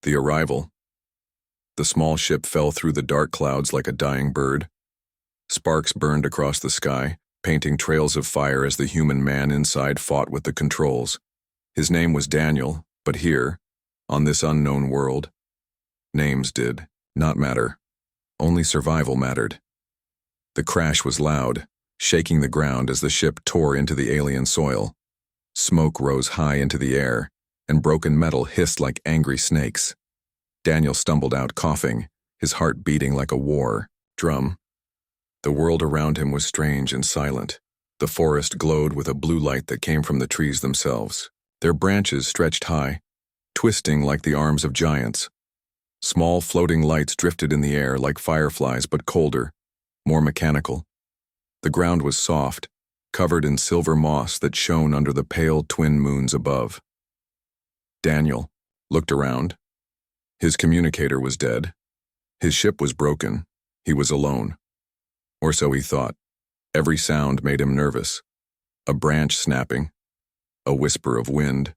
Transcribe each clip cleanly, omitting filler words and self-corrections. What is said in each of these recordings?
The arrival. The small ship fell through the dark clouds like a dying bird. Sparks burned across the sky, painting trails of fire as the human man inside fought with the controls. His name was Daniel, but here, on this unknown world, names did not matter. Only survival mattered. The crash was loud, shaking the ground as the ship tore into the alien soil. Smoke rose high into the air, and broken metal hissed like angry snakes. Daniel stumbled out coughing, his heart beating like a war drum. The world around him was strange and silent. The forest glowed with a blue light that came from the trees themselves. Their branches stretched high, twisting like the arms of giants. Small floating lights drifted in the air like fireflies, but colder, more mechanical. The ground was soft, covered in silver moss that shone under the pale twin moons above. Daniel looked around. His communicator was dead. His ship was broken. He was alone. Or so he thought. Every sound made him nervous. A branch snapping. A whisper of wind.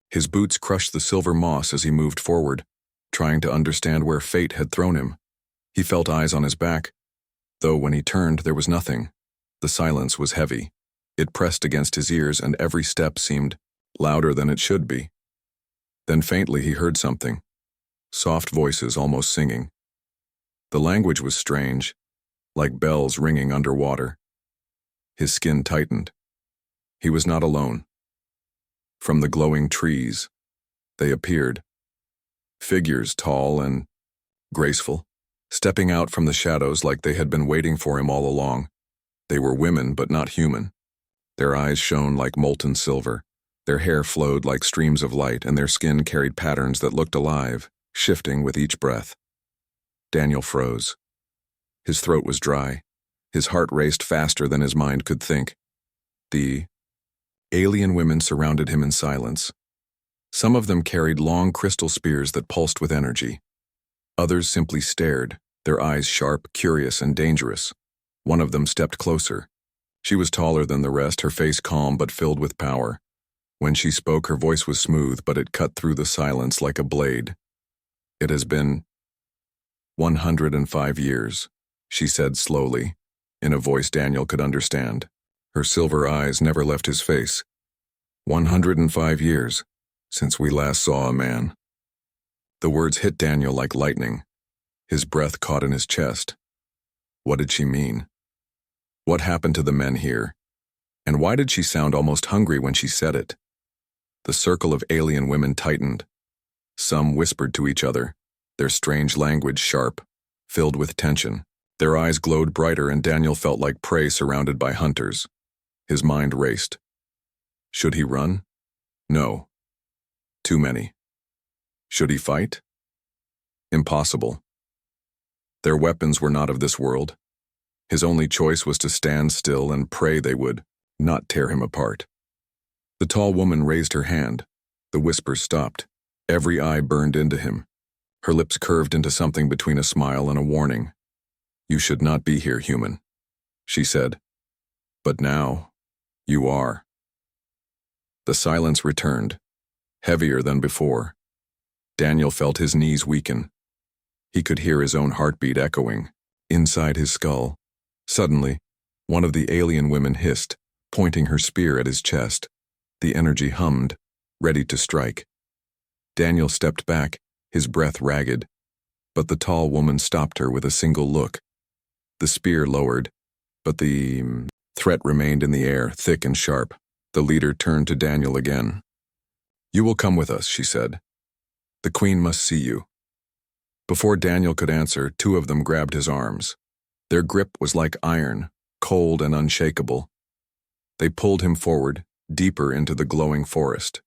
His boots crushed the silver moss as he moved forward, trying to understand where fate had thrown him. He felt eyes on his back, though when he turned there was nothing. The silence was heavy. It pressed against his ears, and every step seemed louder than it should be. Then faintly he heard something. Soft voices almost singing. The language was strange, like bells ringing underwater. His skin tightened. He was not alone. From the glowing trees, they appeared. Figures tall and graceful, stepping out from the shadows like they had been waiting for him all along. They were women, but not human. Their eyes shone like molten silver. Their hair flowed like streams of light, and their skin carried patterns that looked alive, shifting with each breath. Daniel froze. His throat was dry. His heart raced faster than his mind could think. The alien women surrounded him in silence. Some of them carried long crystal spears that pulsed with energy. Others simply stared, their eyes sharp, curious, and dangerous. One of them stepped closer. She was taller than the rest, her face calm but filled with power. When she spoke, her voice was smooth, but it cut through the silence like a blade. "It has been 105 years, she said slowly, in a voice Daniel could understand. Her silver eyes never left his face. 105 years, since we last saw a man. The words hit Daniel like lightning. His breath caught in his chest. What did she mean? What happened to the men here? And why did she sound almost hungry when she said it? The circle of alien women tightened. Some whispered to each other, their strange language sharp, filled with tension. Their eyes glowed brighter, and Daniel felt like prey surrounded by hunters. His mind raced. Should he run? No. Too many. Should he fight? Impossible. Their weapons were not of this world. His only choice was to stand still and pray they would not tear him apart. The tall woman raised her hand. The whispers stopped. Every eye burned into him. Her lips curved into something between a smile and a warning. You should not be here, human, she said. But now, you are. The silence returned, heavier than before. Daniel felt his knees weaken. He could hear his own heartbeat echoing, inside his skull. Suddenly, one of the alien women hissed, pointing her spear at his chest. The energy hummed, ready to strike. Daniel stepped back, his breath ragged, but the tall woman stopped her with a single look. The spear lowered, but the threat remained in the air, thick and sharp. The leader turned to Daniel again. You will come with us, she said. The queen must see you. Before Daniel could answer, two of them grabbed his arms. Their grip was like iron, cold and unshakable. They pulled him forward, deeper into the glowing forest.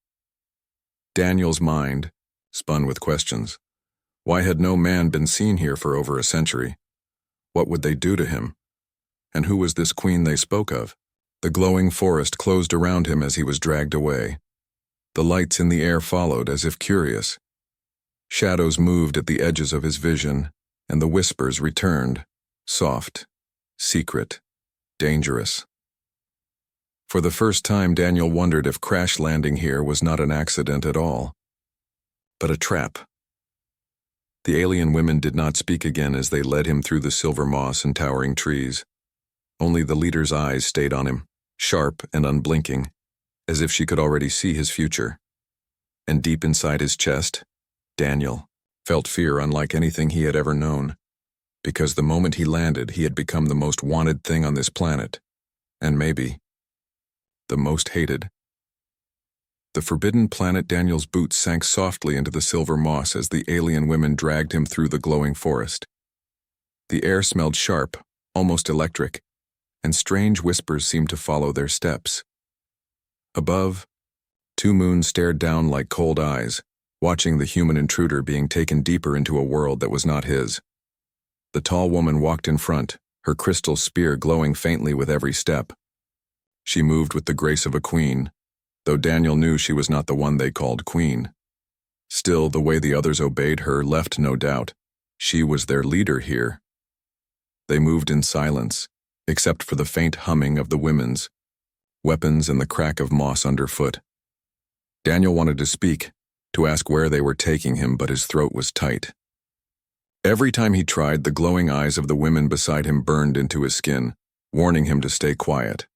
Daniel's mind spun with questions. Why had no man been seen here for over a century? What would they do to him? And who was this queen they spoke of? The glowing forest closed around him as he was dragged away. The lights in the air followed, as if curious. Shadows moved at the edges of his vision, and the whispers returned, soft, secret, dangerous. For the first time, Daniel wondered if crash landing here was not an accident at all, but a trap. The alien women did not speak again as they led him through the silver moss and towering trees. Only the leader's eyes stayed on him, sharp and unblinking, as if she could already see his future. And deep inside his chest, Daniel felt fear unlike anything he had ever known, because the moment he landed, he had become the most wanted thing on this planet, and maybe the most hated. The forbidden planet. Daniel's boots sank softly into the silver moss as the alien women dragged him through the glowing forest. The air smelled sharp, almost electric, and strange whispers seemed to follow their steps. Above, two moons stared down like cold eyes, watching the human intruder being taken deeper into a world that was not his. The tall woman walked in front, her crystal spear glowing faintly with every step. She moved with the grace of a queen, though Daniel knew she was not the one they called queen. Still, the way the others obeyed her left no doubt. She was their leader here. They moved in silence, except for the faint humming of the women's weapons and the crack of moss underfoot. Daniel wanted to speak, to ask where they were taking him, but his throat was tight. Every time he tried, the glowing eyes of the women beside him burned into his skin, warning him to stay quiet.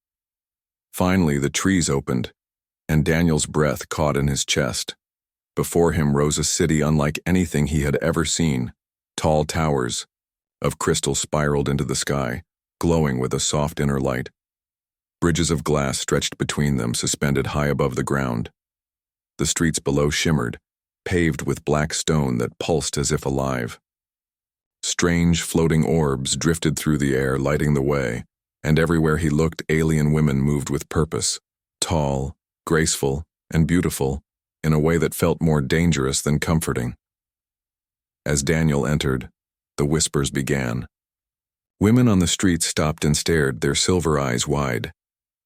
Finally, the trees opened, and Daniel's breath caught in his chest. Before him rose a city unlike anything he had ever seen. Tall towers of crystal spiraled into the sky, glowing with a soft inner light. Bridges of glass stretched between them, suspended high above the ground. The streets below shimmered, paved with black stone that pulsed as if alive. Strange floating orbs drifted through the air, lighting the way, and everywhere he looked, alien women moved with purpose, tall, graceful, and beautiful, in a way that felt more dangerous than comforting. As Daniel entered, the whispers began. Women on the streets stopped and stared, their silver eyes wide.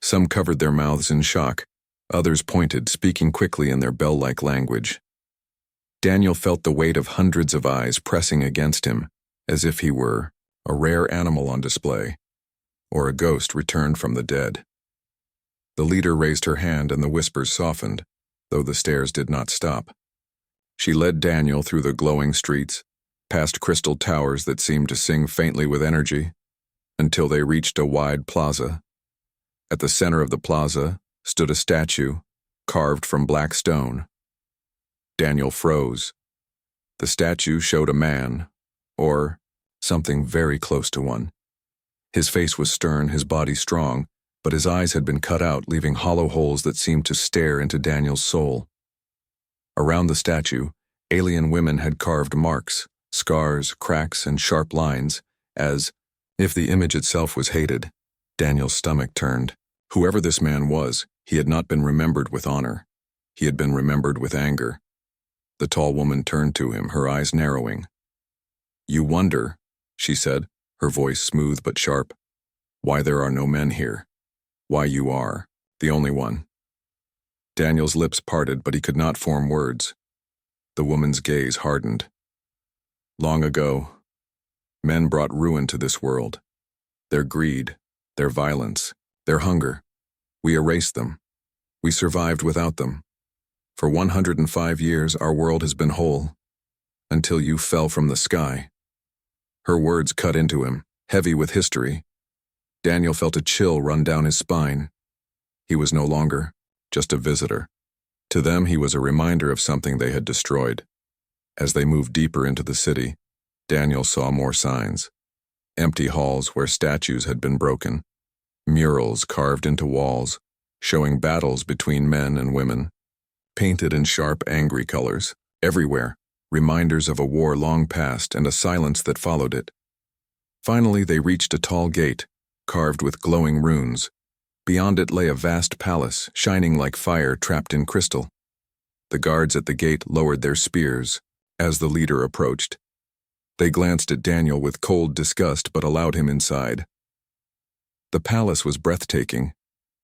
Some covered their mouths in shock, others pointed, speaking quickly in their bell-like language. Daniel felt the weight of hundreds of eyes pressing against him, as if he were a rare animal on display, or a ghost returned from the dead. The leader raised her hand and the whispers softened, though the stares did not stop. She led Daniel through the glowing streets, past crystal towers that seemed to sing faintly with energy, until they reached a wide plaza. At the center of the plaza stood a statue, carved from black stone. Daniel froze. The statue showed a man, or something very close to one. His face was stern, his body strong, but his eyes had been cut out, leaving hollow holes that seemed to stare into Daniel's soul. Around the statue, alien women had carved marks, scars, cracks, and sharp lines, as if the image itself was hated. Daniel's stomach turned. Whoever this man was, he had not been remembered with honor. He had been remembered with anger. The tall woman turned to him, her eyes narrowing. "You wonder," she said, her voice smooth but sharp, "why there are no men here. Why you are the only one." Daniel's lips parted, but he could not form words. The woman's gaze hardened. "Long ago, men brought ruin to this world. Their greed, their violence, their hunger. We erased them. We survived without them. For 105 years, our world has been whole, until you fell from the sky." Her words cut into him, heavy with history. Daniel felt a chill run down his spine. He was no longer just a visitor. To them, he was a reminder of something they had destroyed. As they moved deeper into the city, Daniel saw more signs. Empty halls where statues had been broken. Murals carved into walls, showing battles between men and women. Painted in sharp, angry colors. Everywhere, reminders of a war long past and a silence that followed it. Finally, they reached a tall gate, carved with glowing runes. Beyond it lay a vast palace, shining like fire trapped in crystal. The guards at the gate lowered their spears as the leader approached. They glanced at Daniel with cold disgust but allowed him inside. The palace was breathtaking.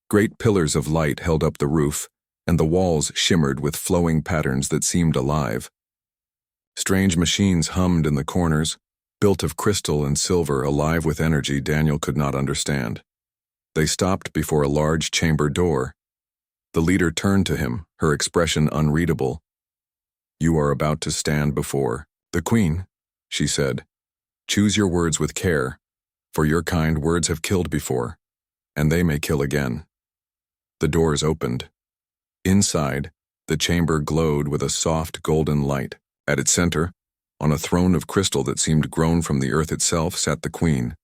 Great pillars of light held up the roof, and the walls shimmered with flowing patterns that seemed alive. Strange machines hummed in the corners, built of crystal and silver, alive with energy Daniel could not understand. They stopped before a large chamber door. The leader turned to him, her expression unreadable. "You are about to stand before the Queen," she said. Choose your words with care, for your kind words have killed before, and they may kill again. The doors opened. Inside, the chamber glowed with a soft golden light. At its center, on a throne of crystal that seemed grown from the earth itself, sat the queen.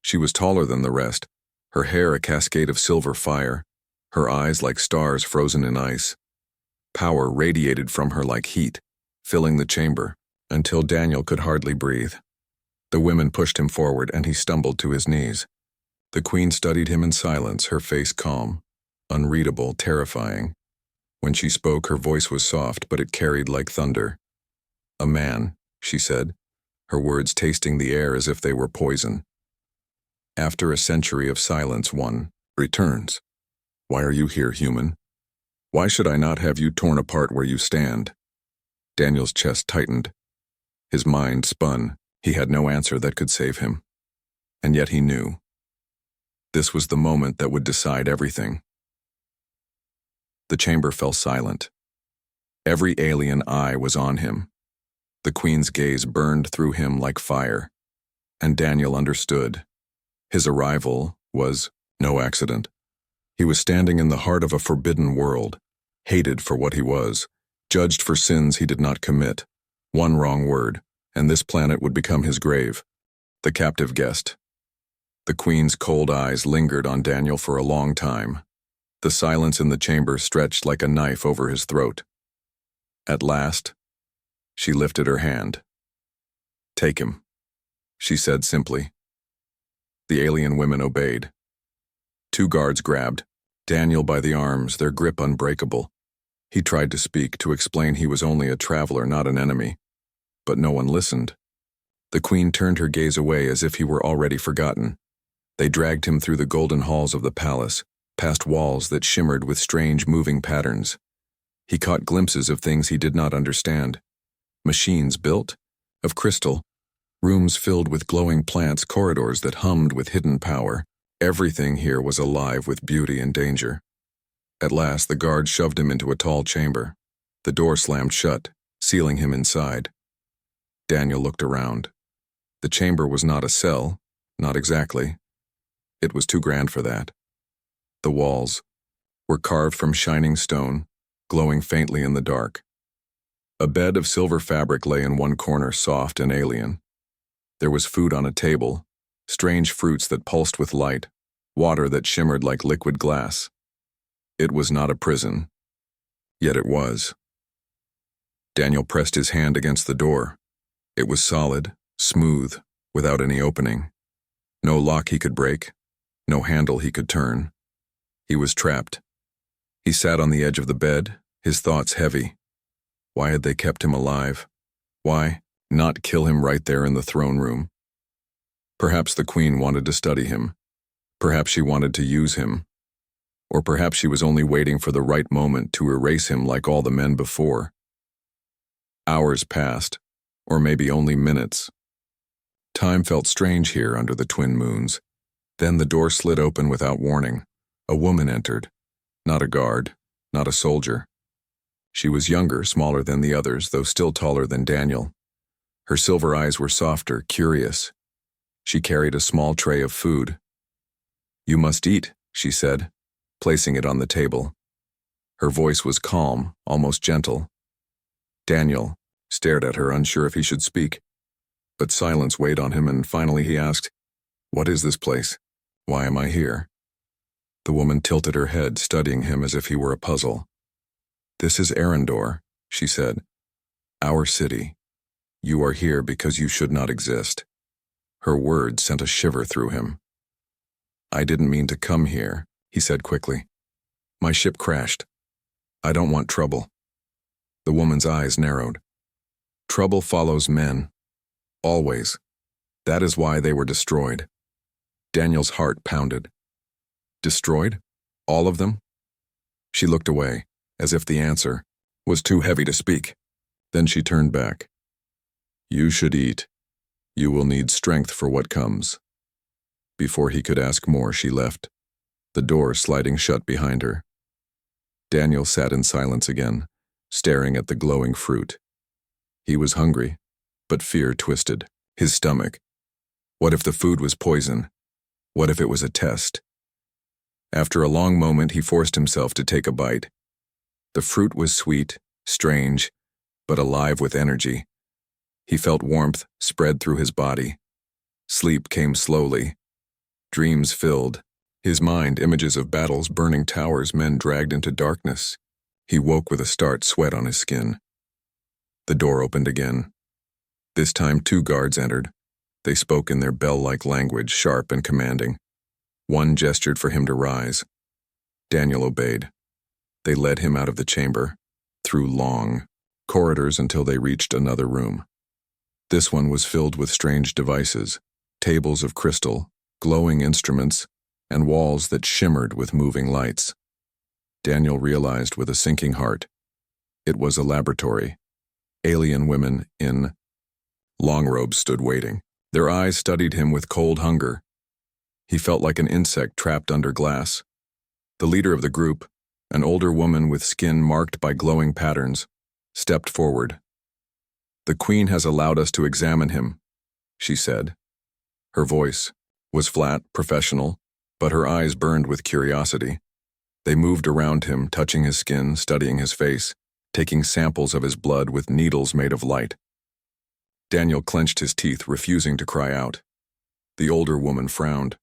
She was taller than the rest, her hair a cascade of silver fire, her eyes like stars frozen in ice. Power radiated from her like heat, filling the chamber, until Daniel could hardly breathe. The women pushed him forward, and he stumbled to his knees. The queen studied him in silence, her face calm, unreadable, terrifying. When she spoke, her voice was soft, but it carried like thunder. A man, she said, her words tasting the air as if they were poison. After a century of silence, one returns. Why are you here, human? Why should I not have you torn apart where you stand? Daniel's chest tightened. His mind spun. He had no answer that could save him. And yet he knew. This was the moment that would decide everything. The chamber fell silent. Every alien eye was on him. The queen's gaze burned through him like fire. And Daniel understood. His arrival was no accident. He was standing in the heart of a forbidden world, hated for what he was, judged for sins he did not commit. One wrong word, and this planet would become his grave. The captive guest. The queen's cold eyes lingered on Daniel for a long time. The silence in the chamber stretched like a knife over his throat. At last, she lifted her hand. Take him, she said simply. The alien women obeyed. 2 guards grabbed Daniel by the arms, their grip unbreakable. He tried to speak, to explain he was only a traveler, not an enemy. But no one listened. The queen turned her gaze away as if he were already forgotten. They dragged him through the golden halls of the palace, past walls that shimmered with strange moving patterns. He caught glimpses of things he did not understand. Machines built of crystal, rooms filled with glowing plants, corridors that hummed with hidden power. Everything here was alive with beauty and danger. At last, the guard shoved him into a tall chamber. The door slammed shut, sealing him inside. Daniel looked around. The chamber was not a cell, not exactly. It was too grand for that. The walls were carved from shining stone, glowing faintly in the dark. A bed of silver fabric lay in one corner, soft and alien. There was food on a table, strange fruits that pulsed with light, water that shimmered like liquid glass. It was not a prison, yet it was. Daniel pressed his hand against the door. It was solid, smooth, without any opening. No lock he could break, no handle he could turn. He was trapped. He sat on the edge of the bed, his thoughts heavy. Why had they kept him alive? Why not kill him right there in the throne room? Perhaps the queen wanted to study him. Perhaps she wanted to use him. Or perhaps she was only waiting for the right moment to erase him like all the men before. Hours passed, or maybe only minutes. Time felt strange here under the twin moons. Then the door slid open without warning. A woman entered. Not a guard, not a soldier. She was younger, smaller than the others, though still taller than Daniel. Her silver eyes were softer, curious. She carried a small tray of food. "You must eat," she said, placing it on the table. Her voice was calm, almost gentle. Daniel stared at her, unsure if he should speak. But silence weighed on him, and finally he asked, "What is this place? Why am I here?" The woman tilted her head, studying him as if he were a puzzle. "This is Arendor," she said. "Our city. You are here because you should not exist." Her words sent a shiver through him. "I didn't mean to come here," he said quickly. "My ship crashed. I don't want trouble." The woman's eyes narrowed. "Trouble follows men. Always. That is why they were destroyed." Daniel's heart pounded. "Destroyed? All of them?" She looked away, as if the answer was too heavy to speak. Then she turned back. "You should eat. You will need strength for what comes." Before he could ask more, she left, the door sliding shut behind her. Daniel sat in silence again, staring at the glowing fruit. He was hungry, but fear twisted his stomach. What if the food was poison? What if it was a test? After a long moment, he forced himself to take a bite. The fruit was sweet, strange, but alive with energy. He felt warmth spread through his body. Sleep came slowly. Dreams filled his mind, images of battles, burning towers, men dragged into darkness. He woke with a start, sweat on his skin. The door opened again. This time 2 guards entered. They spoke in their bell-like language, sharp and commanding. One gestured for him to rise. Daniel obeyed. They led him out of the chamber, through long corridors until they reached another room. This one was filled with strange devices, tables of crystal, glowing instruments, and walls that shimmered with moving lights. Daniel realized with a sinking heart. It was a laboratory. Alien women in long robes stood waiting. Their eyes studied him with cold hunger. He felt like an insect trapped under glass. The leader of the group, an older woman with skin marked by glowing patterns, stepped forward. "The Queen has allowed us to examine him," she said. Her voice was flat, professional, but her eyes burned with curiosity. They moved around him, touching his skin, studying his face, taking samples of his blood with needles made of light. Daniel clenched his teeth, refusing to cry out. The older woman frowned.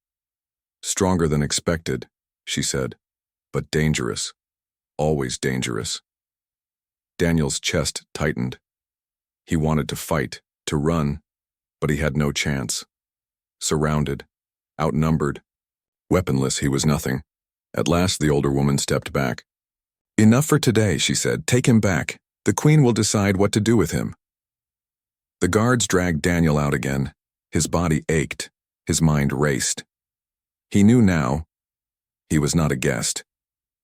"Stronger than expected," she said, "but dangerous. Always dangerous." Daniel's chest tightened. He wanted to fight, to run, but he had no chance. Surrounded, outnumbered, weaponless, he was nothing. At last the older woman stepped back. "Enough for today," she said. "Take him back. The Queen will decide what to do with him." The guards dragged Daniel out again. His body ached. His mind raced. He knew now. He was not a guest.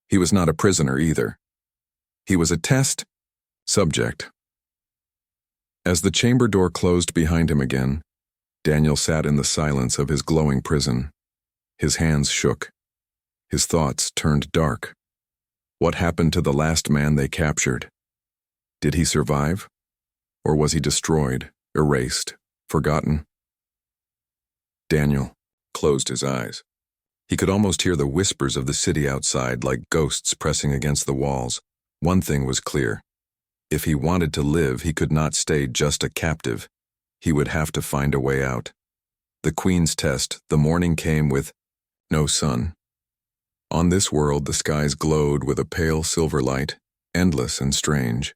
He was not a prisoner either. He was a test subject. As the chamber door closed behind him again, Daniel sat in the silence of his glowing prison. His hands shook. His thoughts turned dark. What happened to the last man they captured? Did he survive? Or was he destroyed, erased, forgotten? Daniel closed his eyes. He could almost hear the whispers of the city outside, like ghosts pressing against the walls. One thing was clear. If he wanted to live, he could not stay just a captive. He would have to find a way out. The Queen's test, the morning came with no sun. On this world, the skies glowed with a pale silver light, endless and strange.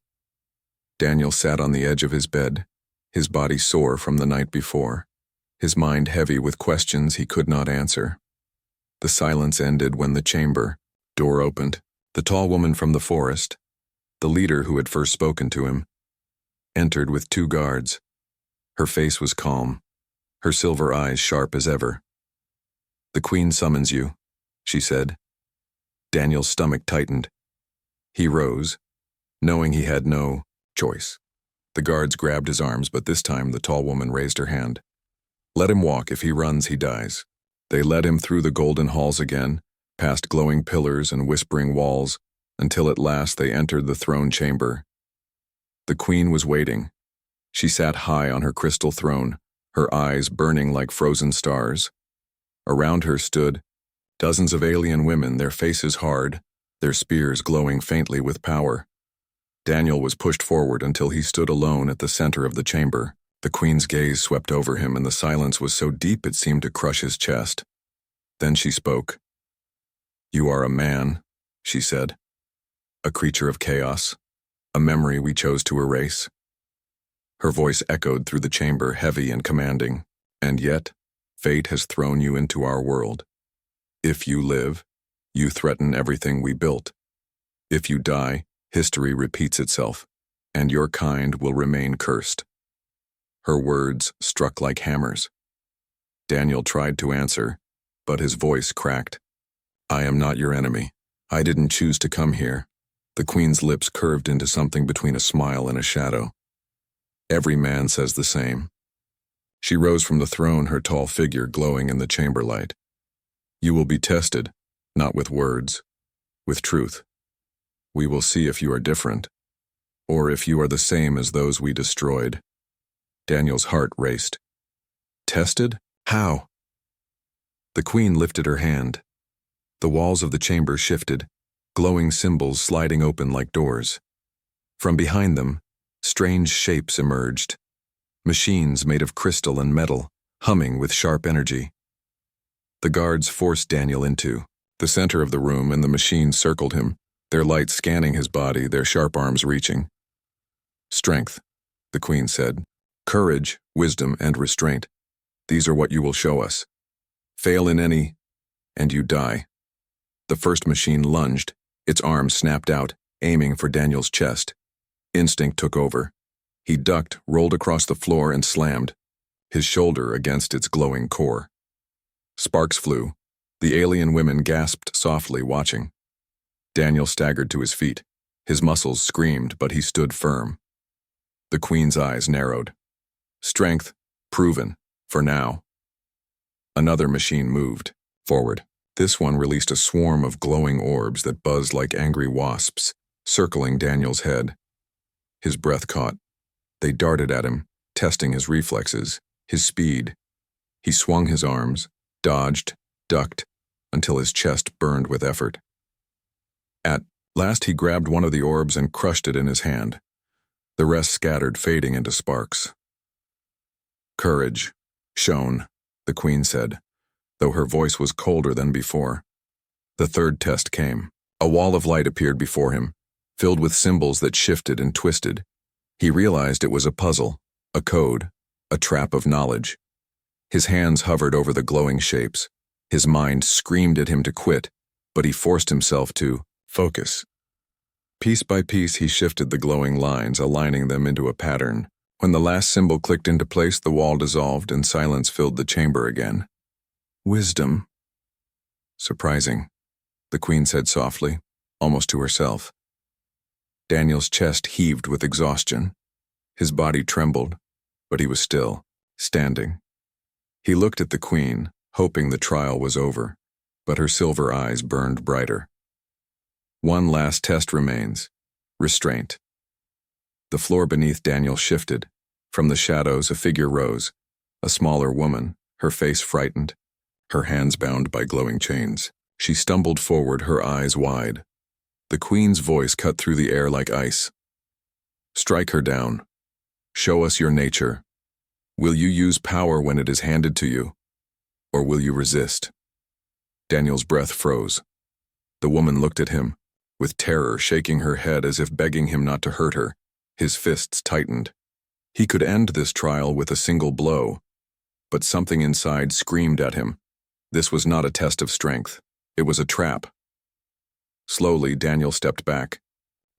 Daniel sat on the edge of his bed, his body sore from the night before, his mind heavy with questions he could not answer. The silence ended when the chamber door opened. The tall woman from the forest, the leader who had first spoken to him, entered with 2 guards. Her face was calm, her silver eyes sharp as ever. "The Queen summons you," she said. Daniel's stomach tightened. He rose, knowing he had no choice. The guards grabbed his arms, but this time the tall woman raised her hand. "Let him walk. If he runs, he dies." They led him through the golden halls again, past glowing pillars and whispering walls, until at last they entered the throne chamber. The Queen was waiting. She sat high on her crystal throne, her eyes burning like frozen stars. Around her stood dozens of alien women, their faces hard, their spears glowing faintly with power. Daniel was pushed forward until he stood alone at the center of the chamber. The Queen's gaze swept over him, and the silence was so deep it seemed to crush his chest. Then she spoke. "You are a man," she said. "A creature of chaos, a memory we chose to erase." Her voice echoed through the chamber, heavy and commanding. "And yet, fate has thrown you into our world. If you live, you threaten everything we built. If you die, history repeats itself, and your kind will remain cursed." Her words struck like hammers. Daniel tried to answer, but his voice cracked. "I am not your enemy. I didn't choose to come here." The Queen's lips curved into something between a smile and a shadow. "Every man says the same." She rose from the throne, her tall figure glowing in the chamber light. "You will be tested, not with words, with truth. We will see if you are different, or if you are the same as those we destroyed." Daniel's heart raced. Tested? How? The queen lifted her hand. The walls of the chamber shifted, glowing symbols sliding open like doors. From behind them, strange shapes emerged. Machines made of crystal and metal, humming with sharp energy. The guards forced Daniel into the center of the room, and the machines circled him, their light scanning his body, their sharp arms reaching. Strength, the queen said. Courage, wisdom, and restraint. These are what you will show us. Fail in any, and you die. The first machine lunged, its arms snapped out, aiming for Daniel's chest. Instinct took over. He ducked, rolled across the floor, and slammed, his shoulder against its glowing core. Sparks flew. The alien women gasped softly, watching. Daniel staggered to his feet. His muscles screamed, but he stood firm. The queen's eyes narrowed. Strength, proven, for now. Another machine moved forward. This one released a swarm of glowing orbs that buzzed like angry wasps, circling Daniel's head. His breath caught. They darted at him, testing his reflexes, his speed. He swung his arms, dodged, ducked, until his chest burned with effort. At last he grabbed one of the orbs and crushed it in his hand. The rest scattered, fading into sparks. Courage, shown, the queen said, though her voice was colder than before. The third test came. A wall of light appeared before him, filled with symbols that shifted and twisted. He realized it was a puzzle, a code, a trap of knowledge. His hands hovered over the glowing shapes. His mind screamed at him to quit, but he forced himself to focus. Piece by piece he shifted the glowing lines, aligning them into a pattern. When the last symbol clicked into place, the wall dissolved and silence filled the chamber again. Wisdom. Surprising, the queen said softly, almost to herself. Daniel's chest heaved with exhaustion. His body trembled, but he was still, standing. He looked at the queen, hoping the trial was over, but her silver eyes burned brighter. One last test remains: restraint. The floor beneath Daniel shifted. From the shadows, a figure rose, a smaller woman, her face frightened, her hands bound by glowing chains. She stumbled forward, her eyes wide. The queen's voice cut through the air like ice. Strike her down. Show us your nature. Will you use power when it is handed to you, or will you resist? Daniel's breath froze. The woman looked at him, with terror, shaking her head as if begging him not to hurt her. His fists tightened. He could end this trial with a single blow, but something inside screamed at him. This was not a test of strength. It was a trap. Slowly, Daniel stepped back.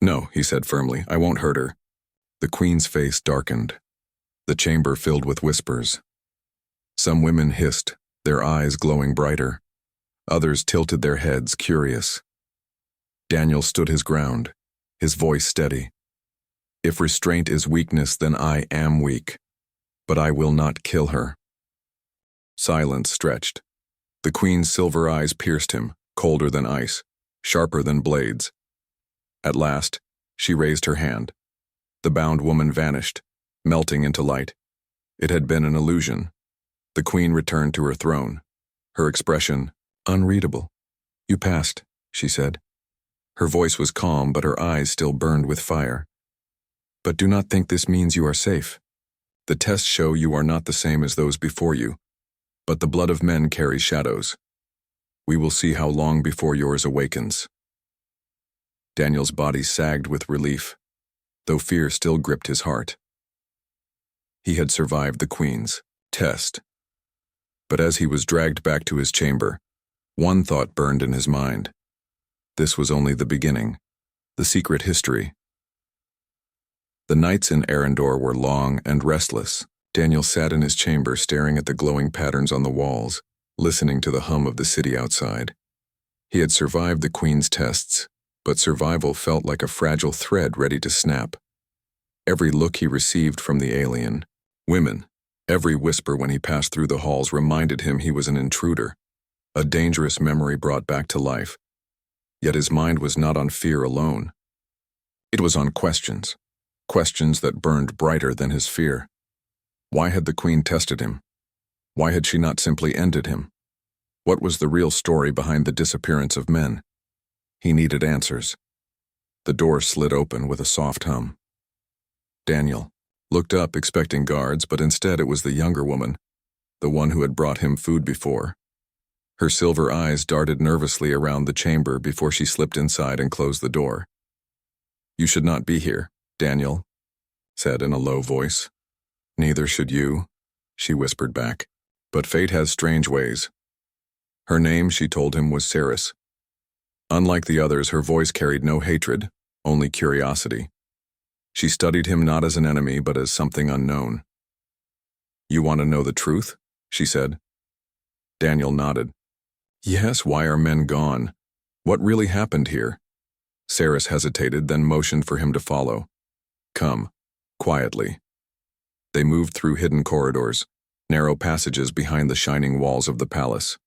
No, he said firmly, I won't hurt her. The queen's face darkened. The chamber filled with whispers. Some women hissed, their eyes glowing brighter. Others tilted their heads, curious. Daniel stood his ground, his voice steady. If restraint is weakness, then I am weak, but I will not kill her. Silence stretched. The queen's silver eyes pierced him, colder than ice, sharper than blades. At last, she raised her hand. The bound woman vanished, melting into light. It had been an illusion. The queen returned to her throne, her expression unreadable. You passed, she said. Her voice was calm, but her eyes still burned with fire. But do not think this means you are safe. The tests show you are not the same as those before you, but the blood of men carries shadows. We will see how long before yours awakens. Daniel's body sagged with relief, though fear still gripped his heart. He had survived the queen's test. But as he was dragged back to his chamber, one thought burned in his mind. This was only the beginning, the secret history. The nights in Arendor were long and restless. Daniel sat in his chamber staring at the glowing patterns on the walls, listening to the hum of the city outside. He had survived the queen's tests, but survival felt like a fragile thread ready to snap. Every look he received from the alien, women, every whisper when he passed through the halls reminded him he was an intruder, a dangerous memory brought back to life. Yet his mind was not on fear alone. It was on questions, questions that burned brighter than his fear. Why had the Queen tested him? Why had she not simply ended him? What was the real story behind the disappearance of men? He needed answers. The door slid open with a soft hum. Daniel looked up expecting guards, but instead it was the younger woman, the one who had brought him food before. Her silver eyes darted nervously around the chamber before she slipped inside and closed the door. "You should not be here," Daniel said in a low voice. "Neither should you," she whispered back. "But fate has strange ways." Her name, she told him, was Ceres. Unlike the others, her voice carried no hatred, only curiosity. She studied him not as an enemy, but as something unknown. "You want to know the truth?" she said. Daniel nodded. "Yes, why are men gone? What really happened here?" Ceres hesitated, then motioned for him to follow. "Come," quietly. They moved through hidden corridors, narrow passages behind the shining walls of the palace.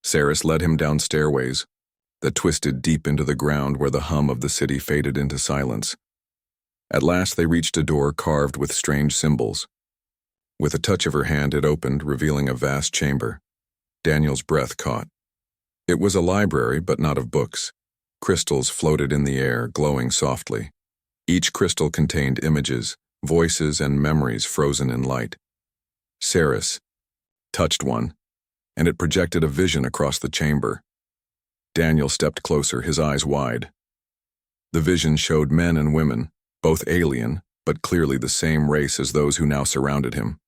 Ceres led him down stairways that twisted deep into the ground where the hum of the city faded into silence. At last they reached a door carved with strange symbols. With a touch of her hand it opened, revealing a vast chamber. Daniel's breath caught. It was a library, but not of books. Crystals floated in the air, glowing softly. Each crystal contained images, voices, and memories frozen in light. Ceres touched one, and it projected a vision across the chamber. Daniel stepped closer, his eyes wide. The vision showed men and women, both alien, but clearly the same race as those who now surrounded him.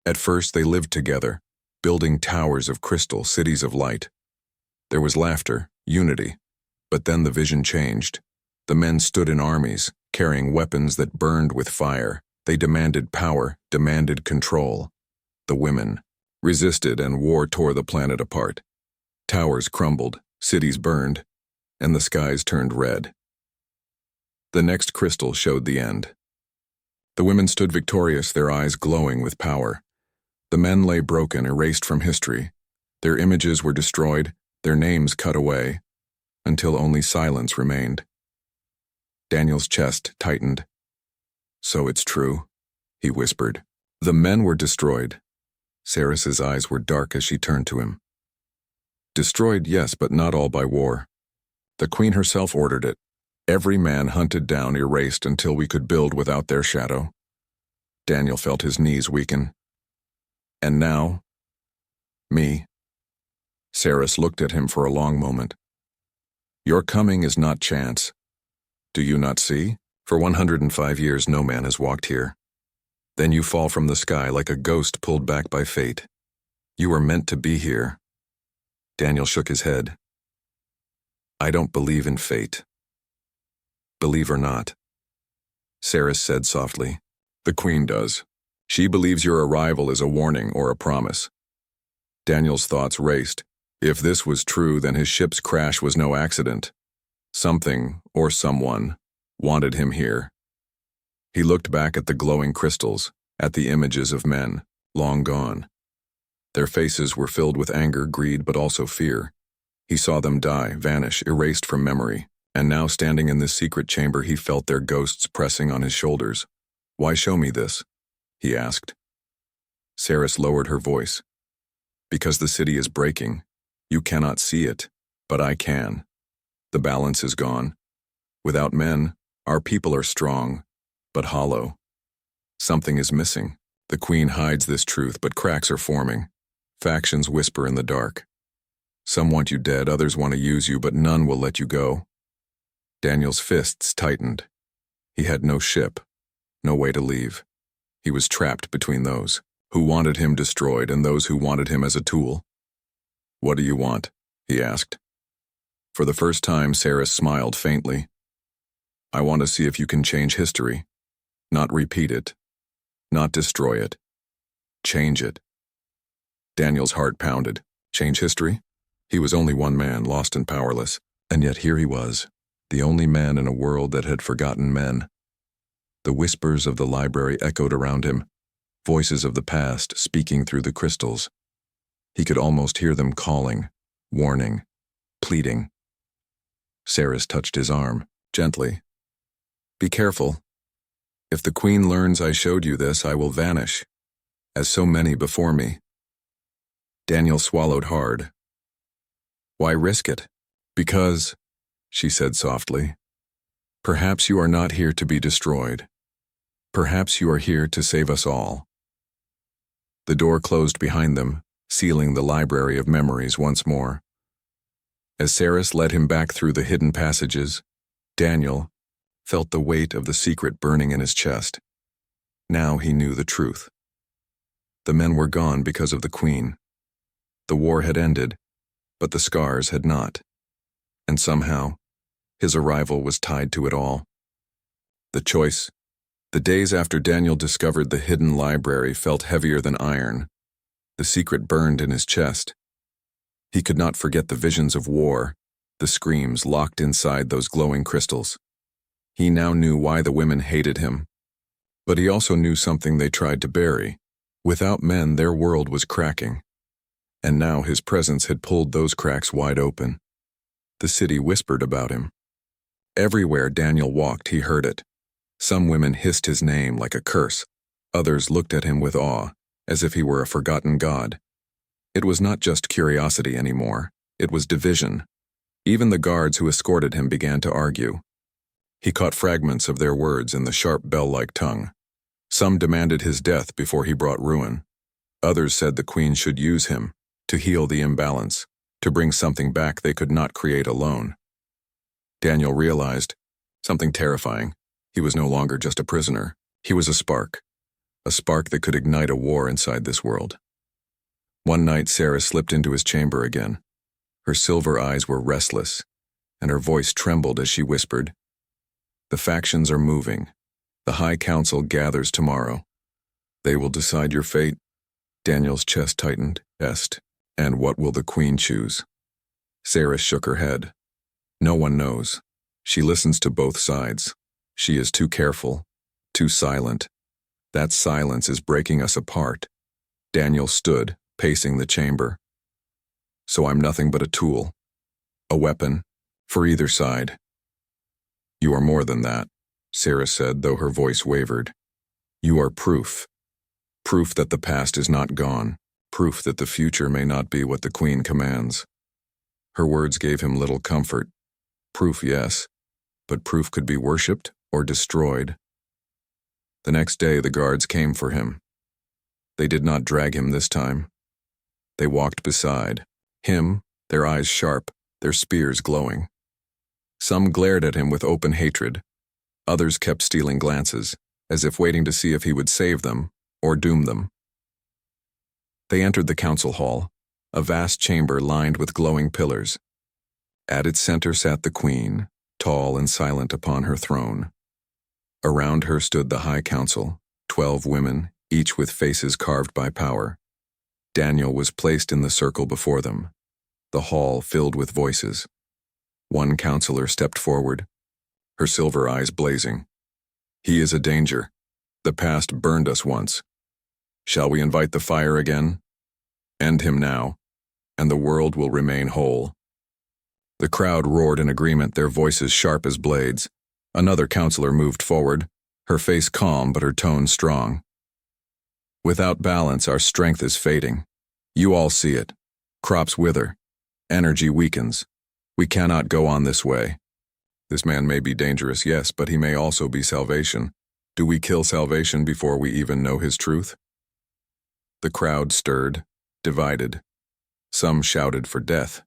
At first they lived together, building towers of crystal, cities of light. There was laughter, unity, but then the vision changed. The men stood in armies, carrying weapons that burned with fire. They demanded power, demanded control. The women resisted, and war tore the planet apart. Towers crumbled, cities burned, and the skies turned red. The next crystal showed the end. The women stood victorious, their eyes glowing with power. The men lay broken, erased from history. Their images were destroyed, their names cut away, until only silence remained. Daniel's chest tightened. "So it's true," he whispered. "The men were destroyed." Ceres's eyes were dark as she turned to him. "Destroyed, yes, but not all by war. The Queen herself ordered it. Every man hunted down, erased until we could build without their shadow." Daniel felt his knees weaken. "And now, me." Ceres looked at him for a long moment. "Your coming is not chance. Do you not see? For 105 years no man has walked here. Then you fall from the sky like a ghost pulled back by fate. You were meant to be here." Daniel shook his head. "I don't believe in fate." "Believe or not," Ceres said softly, "the Queen does. She believes your arrival is a warning or a promise." Daniel's thoughts raced. If this was true, then his ship's crash was no accident. Something, or someone, wanted him here. He looked back at the glowing crystals, at the images of men, long gone. Their faces were filled with anger, greed, but also fear. He saw them die, vanish, erased from memory, and now standing in this secret chamber he felt their ghosts pressing on his shoulders. "Why show me this?" he asked. Ceres lowered her voice. "Because the city is breaking. You cannot see it, but I can. The balance is gone. Without men, our people are strong, but hollow. Something is missing. The Queen hides this truth, but cracks are forming. Factions whisper in the dark. Some want you dead, others want to use you, but none will let you go." Daniel's fists tightened. He had no ship, no way to leave. He was trapped between those who wanted him destroyed and those who wanted him as a tool. "What do you want?" he asked. For the first time, Ceres smiled faintly. "I want to see if you can change history. Not repeat it. Not destroy it. Change it." Daniel's heart pounded. Change history? He was only one man, lost and powerless. And yet here he was, the only man in a world that had forgotten men. The whispers of the library echoed around him, voices of the past speaking through the crystals. He could almost hear them calling, warning, pleading. Ceres touched his arm, gently. "Be careful. If the Queen learns I showed you this, I will vanish. as so many before me. Daniel swallowed hard. Why risk it? Because, she said softly, perhaps you are not here to be destroyed. Perhaps you are here to save us all. The door closed behind them, sealing the library of memories once more. As Saris led him back through the hidden passages, Daniel felt the weight of the secret burning in his chest. Now he knew the truth. The men were gone because of the Queen. The war had ended, but the scars had not. And somehow, his arrival was tied to it all. The choice. The days after Daniel discovered the hidden library felt heavier than iron. The secret burned in his chest. He could not forget the visions of war, the screams locked inside those glowing crystals. He now knew why the women hated him. But he also knew something they tried to bury. Without men, their world was cracking. And now his presence had pulled those cracks wide open. The city whispered about him. Everywhere Daniel walked, he heard it. Some women hissed his name like a curse. Others looked at him with awe, as if he were a forgotten god. It was not just curiosity anymore. It was division. Even the guards who escorted him began to argue. He caught fragments of their words in the sharp bell-like tongue. Some demanded his death before he brought ruin. Others said the Queen should use him to heal the imbalance, to bring something back they could not create alone. Daniel realized something terrifying. He was no longer just a prisoner. He was a spark that could ignite a war inside this world. One night, Sarah slipped into his chamber again. Her silver eyes were restless, and her voice trembled as she whispered, "The factions are moving. The High Council gathers tomorrow. They will decide your fate." Daniel's chest tightened. And what will the Queen choose? Sarah shook her head. No one knows. She listens to both sides. She is too careful, too silent. That silence is breaking us apart. Daniel stood, pacing the chamber. So I'm nothing but a tool, a weapon, for either side. You are more than that, Sarah said, though her voice wavered. You are proof. Proof that the past is not gone. Proof that the future may not be what the Queen commands. Her words gave him little comfort. Proof, yes, but proof could be worshipped or destroyed. The next day the guards came for him. They did not drag him this time. They walked beside him, their eyes sharp, their spears glowing. Some glared at him with open hatred. Others kept stealing glances, as if waiting to see if he would save them or doom them. They entered the council hall, a vast chamber lined with glowing pillars. At its center sat the Queen, tall and silent upon her throne. Around her stood the High Council, 12 women, each with faces carved by power. Daniel was placed in the circle before them, the hall filled with voices. One counselor stepped forward, her silver eyes blazing. He is a danger. The past burned us once. Shall we invite the fire again? End him now, and the world will remain whole. The crowd roared in agreement, their voices sharp as blades. Another counselor moved forward, her face calm but her tone strong. Without balance, our strength is fading. You all see it. Crops wither. Energy weakens. We cannot go on this way. This man may be dangerous, yes, but he may also be salvation. Do we kill salvation before we even know his truth? The crowd stirred, divided. Some shouted for death.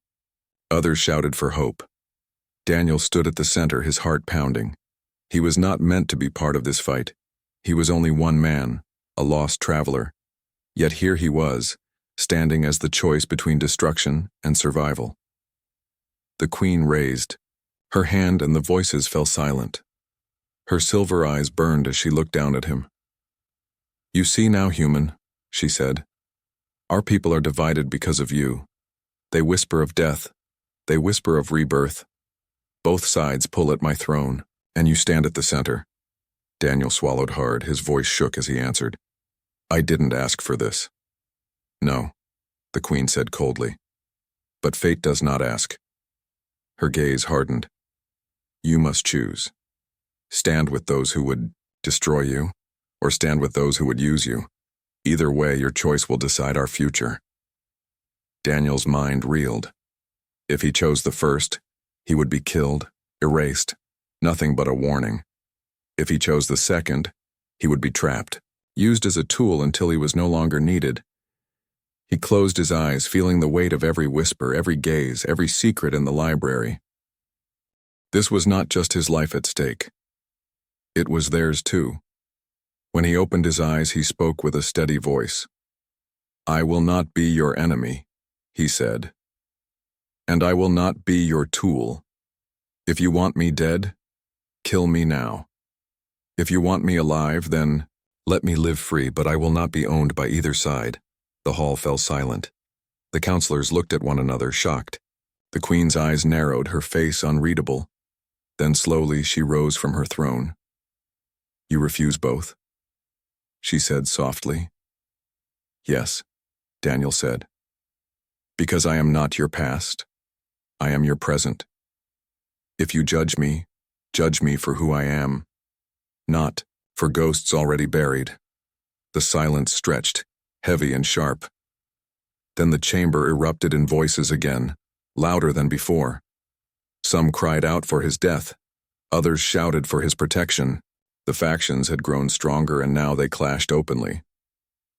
Others shouted for hope. Daniel stood at the center, his heart pounding. He was not meant to be part of this fight. He was only one man, a lost traveler. Yet here he was, standing as the choice between destruction and survival. The Queen raised her hand, and the voices fell silent. Her silver eyes burned as she looked down at him. You see now, human, she said. Our people are divided because of you. They whisper of death. They whisper of rebirth. Both sides pull at my throne, and you stand at the center. Daniel swallowed hard, his voice shook as he answered. I didn't ask for this. No, the Queen said coldly. But fate does not ask. Her gaze hardened. You must choose. Stand with those who would destroy you, or stand with those who would use you. Either way, your choice will decide our future. Daniel's mind reeled. If he chose the first, he would be killed, erased, nothing but a warning. If he chose the second, he would be trapped, used as a tool until he was no longer needed. He closed his eyes, feeling the weight of every whisper, every gaze, every secret in the library. This was not just his life at stake. It was theirs too. When he opened his eyes, he spoke with a steady voice. "I will not be your enemy," he said. "And I will not be your tool. If you want me dead, kill me now. If you want me alive, then let me live free, but I will not be owned by either side." The hall fell silent. The counselors looked at one another, shocked. The queen's eyes narrowed, her face unreadable. Then slowly she rose from her throne. "You refuse both?" she said softly. "Yes," Daniel said. "Because I am not your past. I am your present. If you judge me for who I am, not for ghosts already buried." The silence stretched, heavy and sharp. Then the chamber erupted in voices again, louder than before. Some cried out for his death. Others shouted for his protection. The factions had grown stronger, and now they clashed openly.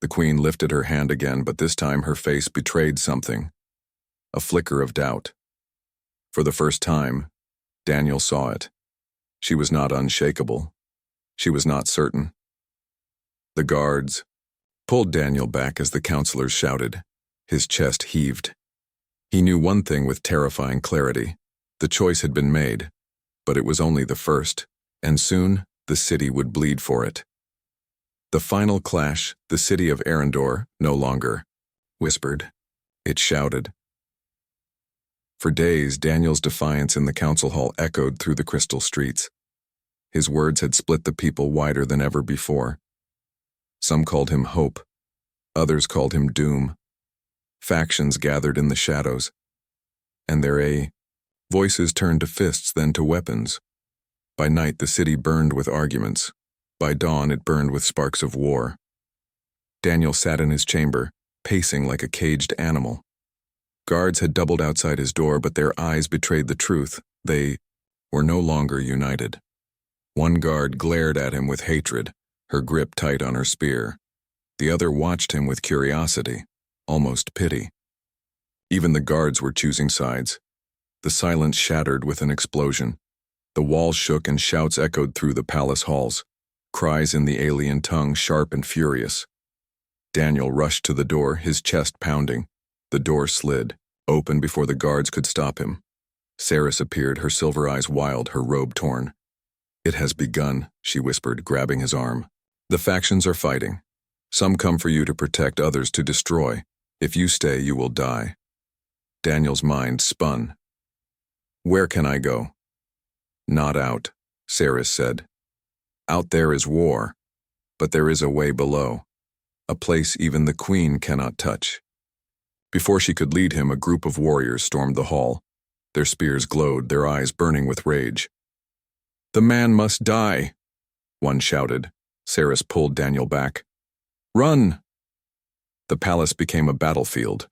The queen lifted her hand again, but this time her face betrayed something. A flicker of doubt. For the first time, Daniel saw it. She was not unshakable. She was not certain. The guards pulled Daniel back as the counselors shouted. His chest heaved. He knew one thing with terrifying clarity. The choice had been made, but it was only the first, and soon the city would bleed for it. The final clash, the city of Arendor, no longer whispered. It shouted. For days, Daniel's defiance in the council hall echoed through the crystal streets. His words had split the people wider than ever before. Some called him hope. Others called him doom. Factions gathered in the shadows. And their voices turned to fists, then to weapons. By night, the city burned with arguments. By dawn, it burned with sparks of war. Daniel sat in his chamber, pacing like a caged animal. Guards had doubled outside his door, but their eyes betrayed the truth. They were no longer united. One guard glared at him with hatred, her grip tight on her spear. The other watched him with curiosity, almost pity. Even the guards were choosing sides. The silence shattered with an explosion. The walls shook and shouts echoed through the palace halls, cries in the alien tongue, sharp and furious. Daniel rushed to the door, his chest pounding. The door slid, open before the guards could stop him. Saris appeared, her silver eyes wild, her robe torn. "It has begun," she whispered, grabbing his arm. "The factions are fighting. Some come for you to protect, others to destroy. If you stay, you will die." Daniel's mind spun. "Where can I go?" "Not out," Saris said. "Out there is war, but there is a way below, a place even the queen cannot touch." Before she could lead him, a group of warriors stormed the hall. Their spears glowed, their eyes burning with rage. "The man must die," one shouted. Saris pulled Daniel back. "Run!" The palace became a battlefield.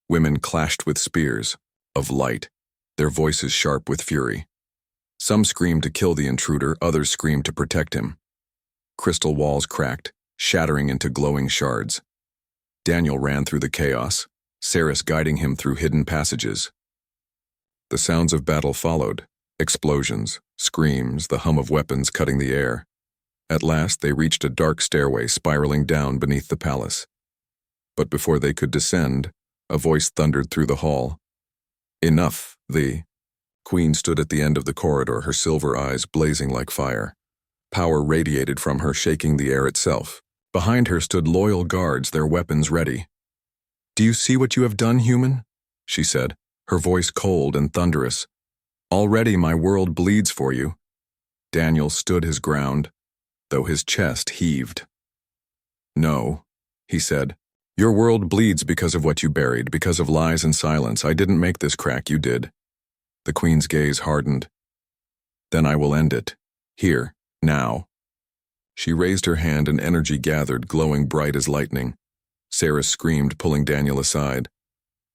Women clashed with spears, of light, their voices sharp with fury. Some screamed to kill the intruder, others screamed to protect him. Crystal walls cracked, shattering into glowing shards. Daniel ran through the chaos, Saris guiding him through hidden passages. The sounds of battle followed, explosions, screams, the hum of weapons cutting the air. At last they reached a dark stairway spiraling down beneath the palace. But before they could descend, a voice thundered through the hall. "Enough!" The queen stood at the end of the corridor, her silver eyes blazing like fire. Power radiated from her, shaking the air itself. Behind her stood loyal guards, their weapons ready. "Do you see what you have done, human?" she said, her voice cold and thunderous. "Already my world bleeds for you." Daniel stood his ground, though his chest heaved. "No," he said. "Your world bleeds because of what you buried, because of lies and silence. I didn't make this crack, you did." The queen's gaze hardened. "Then I will end it. Here, now." She raised her hand and energy gathered, glowing bright as lightning. Sarah screamed, pulling Daniel aside.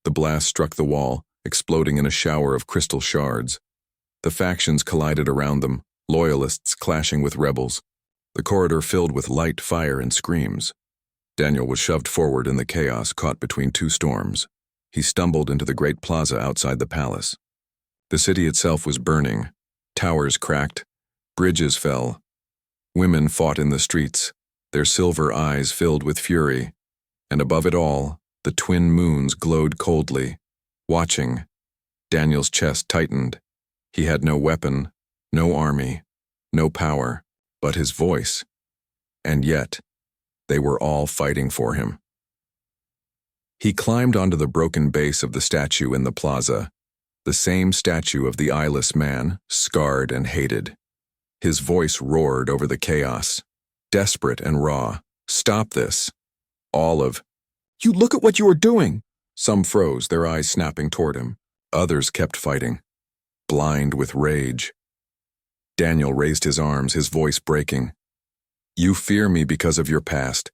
The blast struck the wall, exploding in a shower of crystal shards. The factions collided around them, loyalists clashing with rebels. The corridor filled with light, fire, and screams. Daniel was shoved forward in the chaos, caught between two storms. He stumbled into the great plaza outside the palace. The city itself was burning. Towers cracked. Bridges fell. Women fought in the streets, their silver eyes filled with fury. And above it all, the twin moons glowed coldly. Watching, Daniel's chest tightened. He had no weapon, no army, no power, but his voice. And yet, they were all fighting for him. He climbed onto the broken base of the statue in the plaza, the same statue of the eyeless man, scarred and hated. His voice roared over the chaos, desperate and raw. "Stop this." All of, "You look at what you are doing!" Some froze, their eyes snapping toward him. Others kept fighting, blind with rage. Daniel raised his arms, his voice breaking. "You fear me because of your past.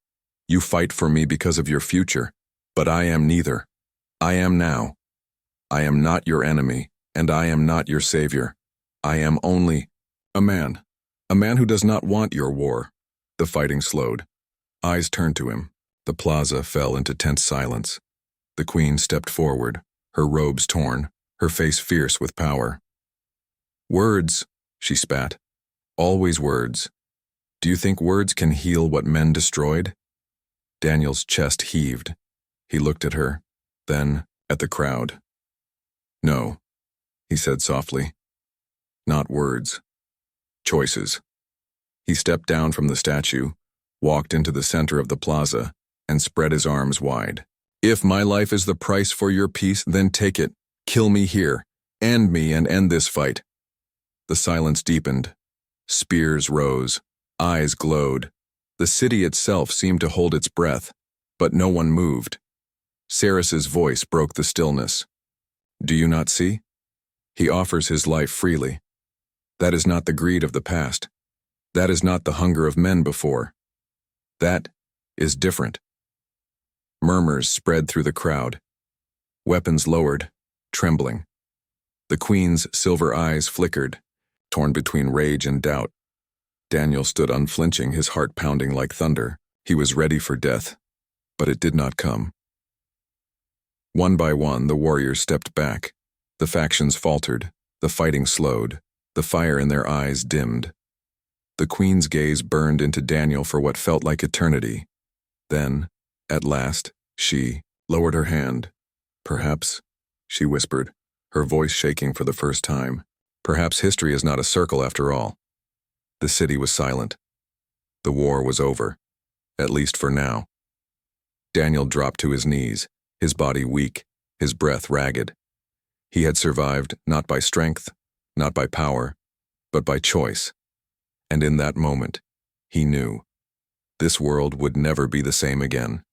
You fight for me because of your future. But I am neither. I am now. I am not your enemy, and I am not your savior. I am only a man who does not want your war." The fighting slowed. Eyes turned to him. The plaza fell into tense silence. The queen stepped forward, her robes torn, her face fierce with power. "Words," she spat. "Always words. Do you think words can heal what men destroyed?" Daniel's chest heaved. He looked at her, then at the crowd. "No," he said softly. "Not words. Choices." He stepped down from the statue, walked into the center of the plaza, and spread his arms wide. "If my life is the price for your peace, then take it. Kill me here. End me and end this fight." The silence deepened. Spears rose. Eyes glowed. The city itself seemed to hold its breath, but no one moved. Sarah's voice broke the stillness. "Do you not see? He offers his life freely. That is not the greed of the past. That is not the hunger of men before. That is different." Murmurs spread through the crowd. Weapons lowered, trembling. The queen's silver eyes flickered, torn between rage and doubt. Daniel stood unflinching, his heart pounding like thunder. He was ready for death, but it did not come. One by one, the warriors stepped back. The factions faltered, the fighting slowed, the fire in their eyes dimmed. The queen's gaze burned into Daniel for what felt like eternity. Then, at last, she lowered her hand. "Perhaps," she whispered, her voice shaking for the first time, "perhaps history is not a circle after all." The city was silent. The war was over, at least for now. Daniel dropped to his knees, his body weak, his breath ragged. He had survived not by strength, not by power, but by choice. And in that moment, he knew this world would never be the same again.